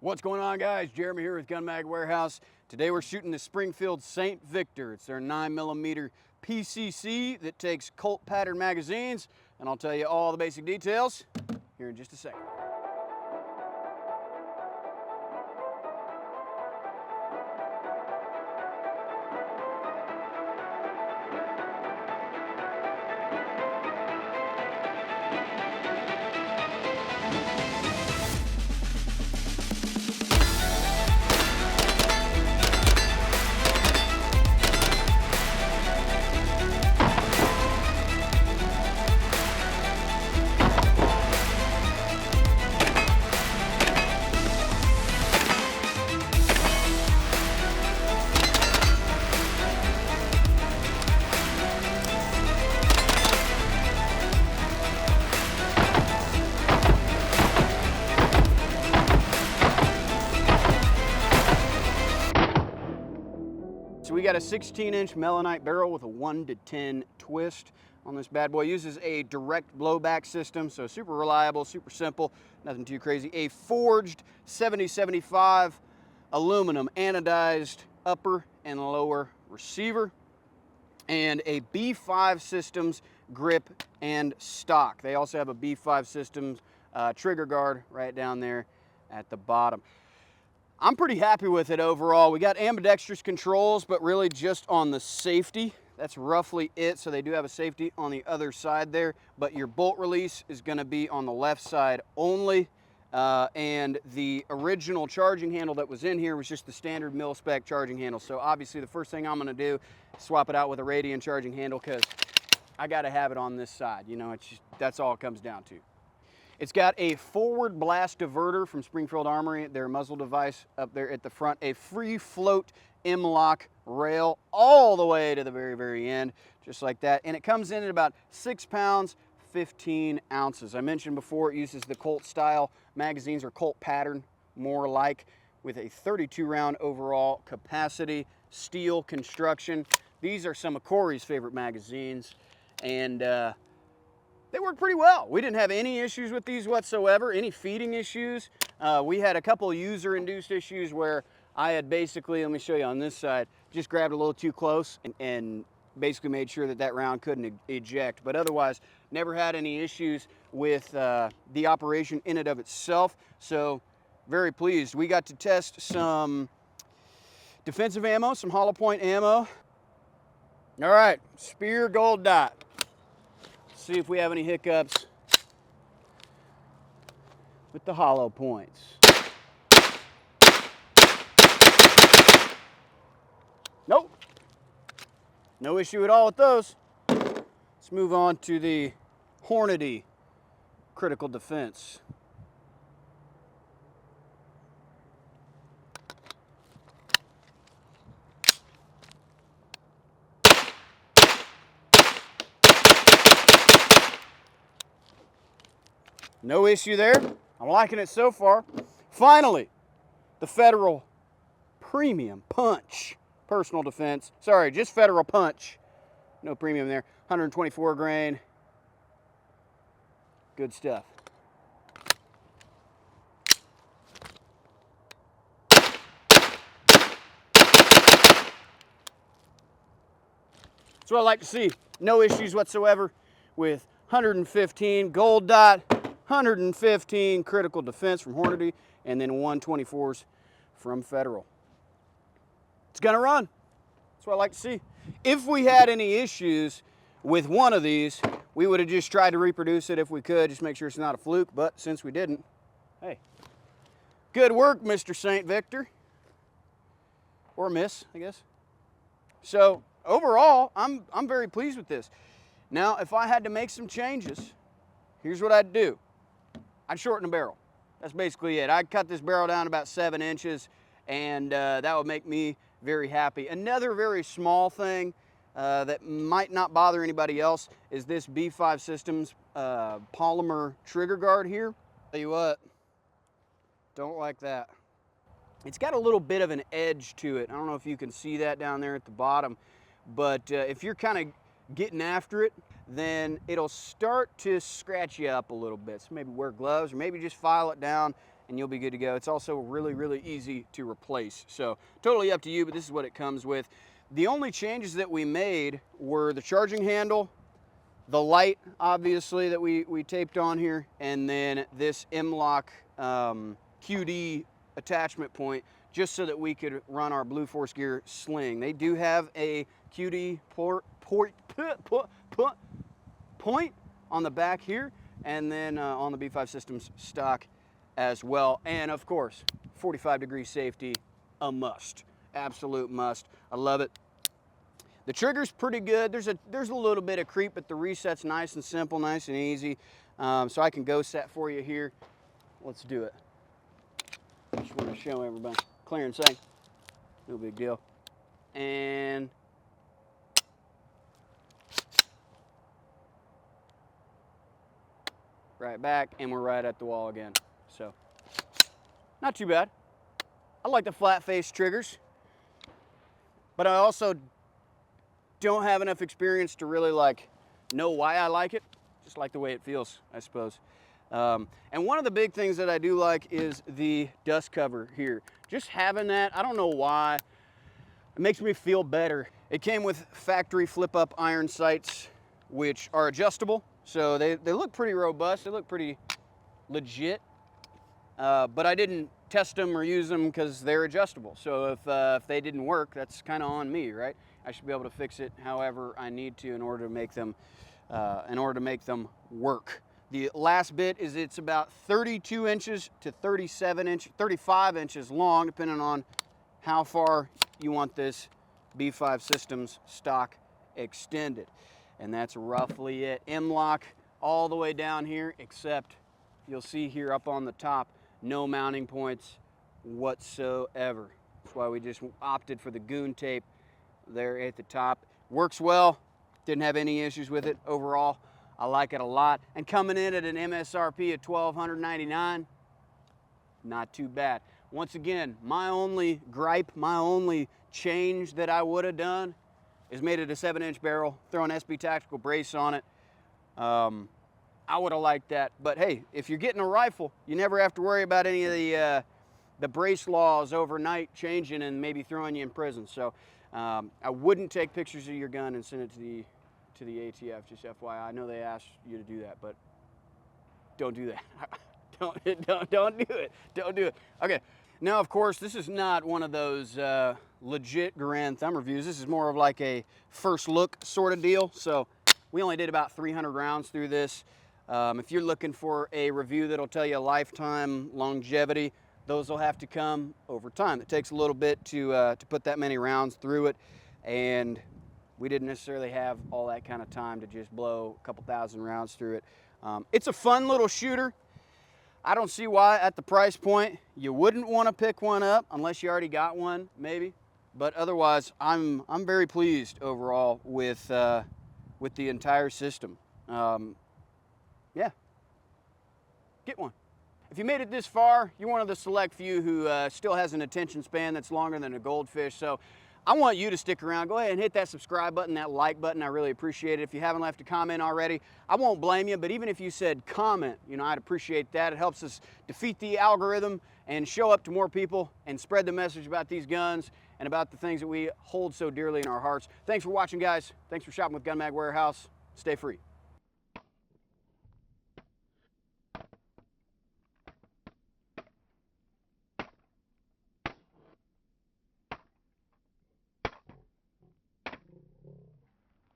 What's going on, guys? Jeremy here with Gun Mag Warehouse. Today we're shooting the Springfield St. Victor. It's their 9mm PCC that takes Colt-pattern magazines, and I'll tell you all the basic details here in just a second. So we got a 16-inch melanite barrel with a 1-to-10 twist on this bad boy. Uses a direct blowback system, so super reliable, super simple, nothing too crazy. A forged 7075 aluminum anodized upper and lower receiver, and a B5 Systems grip and stock. They also have a B5 Systems trigger guard right down there at the bottom. I'm pretty happy with it overall. We got ambidextrous controls, but really just on the safety. That's roughly it. So they do have a safety on the other side there, but your bolt release is going to be on the left side only. And the original charging handle that was in here was just the standard mil-spec charging handle. So obviously the first thing I'm going to do is swap it out with a radian charging handle, because I got to have it on this side. You know, it's just, that's all it comes down to. It's got a forward blast diverter from Springfield Armory, their muzzle device up there at the front, a free float M-Lok rail all the way to the very, very end, just like that. And it comes in at about 6 pounds, 15 ounces. I mentioned before it uses the Colt style magazines, or Colt pattern, more like, with a 32 round overall capacity, steel construction. These are some of Corey's favorite magazines, and they work pretty well. We didn't have any issues with these whatsoever, any feeding issues. We had a couple user-induced issues where I had basically, let me show you on this side, just grabbed a little too close and basically made sure that that round couldn't eject. But otherwise, never had any issues with the operation in and of itself. So very pleased. We got to test some defensive ammo, some hollow point ammo. All right, Spear Gold Dot. See if we have any hiccups with the hollow points. Nope, no issue at all with those. Let's move on to the Hornady critical defense. No issue there. I'm liking it so far. Finally, the Federal Premium Punch personal defense. Sorry, just Federal Punch. No premium there. 124 grain. Good stuff. That's what I like to see. No issues whatsoever with 115 Gold Dot, 115 critical defense from Hornady, and then 124s from Federal. It's gonna run. That's what I like to see. If we had any issues with one of these, we would have just tried to reproduce it if we could, just make sure it's not a fluke. But since we didn't, hey, good work, Mr. St. Victor. Or Miss, I guess. So overall, I'm very pleased with this. Now, if I had to make some changes, here's what I'd do. I'd shorten the barrel. That's basically it. I'd cut this barrel down about 7 inches, and that would make me very happy. Another very small thing that might not bother anybody else is this B5 Systems polymer trigger guard here. Tell you what, don't like that. It's got a little bit of an edge to it. I don't know if you can see that down there at the bottom, but if you're kind of getting after it, then it'll start to scratch you up a little bit. So maybe wear gloves or maybe just file it down and you'll be good to go. It's also really, really easy to replace. So totally up to you, but this is what it comes with. The only changes that we made were the charging handle, the light, obviously, that we taped on here, and then this M-Lok QD attachment point, just so that we could run our Blue Force Gear sling. They do have a QD point on the back here, and then on the B5 Systems stock as well. And of course, 45-degree safety, a must, absolute must. I love it. The trigger's pretty good. There's a little bit of creep, but the reset's nice and simple, nice and easy. So I can go set for you here. Let's do it. Just want to show everybody. Clear and safe. No big deal. And right back, and we're right at the wall again. So not too bad. I like the flat face triggers, but I also don't have enough experience to really know why I like it. Just like the way it feels, I suppose. And one of the big things that I do like is the dust cover here. Just having that, I don't know why, it makes me feel better. It came with factory flip-up iron sights, which are adjustable. So they look pretty robust, they look pretty legit. But I didn't test them or use them because they're adjustable. So if they didn't work, that's kind of on me, right? I should be able to fix it however I need to in order to make them work. The last bit is it's about 32 inches to 35 inches long, depending on how far you want this B5 Systems stock extended. And that's roughly it. M-Lok all the way down here, except you'll see here up on the top, no mounting points whatsoever. That's why we just opted for the goon tape there at the top. Works well, didn't have any issues with it overall. I like it a lot. And coming in at an MSRP of $1,299, not too bad. Once again, my only gripe, my only change that I would have done is made it a 7-inch barrel, throw an SB Tactical brace on it. I would have liked that. But hey, if you're getting a rifle, you never have to worry about any of the brace laws overnight changing and maybe throwing you in prison. So I wouldn't take pictures of your gun and send it to the ATF, just FYI. I know they asked you to do that, but don't do that. don't do it. Don't do it. Okay. Now, of course, this is not one of those legit Garand thumb reviews. This is more of like a first look sort of deal. So we only did about 300 rounds through this. If you're looking for a review that'll tell you lifetime longevity, those will have to come over time. It takes a little bit to put that many rounds through it, and we didn't necessarily have all that kind of time to just blow a couple thousand rounds through it. It's a fun little shooter. I don't see why at the price point you wouldn't want to pick one up unless you already got one, maybe. But otherwise, I'm very pleased overall with the entire system. Yeah, get one. If you made it this far, you're one of the select few who still has an attention span that's longer than a goldfish. So I want you to stick around. Go ahead and hit that subscribe button, that like button. I really appreciate it. If you haven't left a comment already, I won't blame you, but even if you said comment, I'd appreciate that. It helps us defeat the algorithm and show up to more people and spread the message about these guns and about the things that we hold so dearly in our hearts. Thanks for watching, guys. Thanks for shopping with Gun Mag Warehouse. Stay free.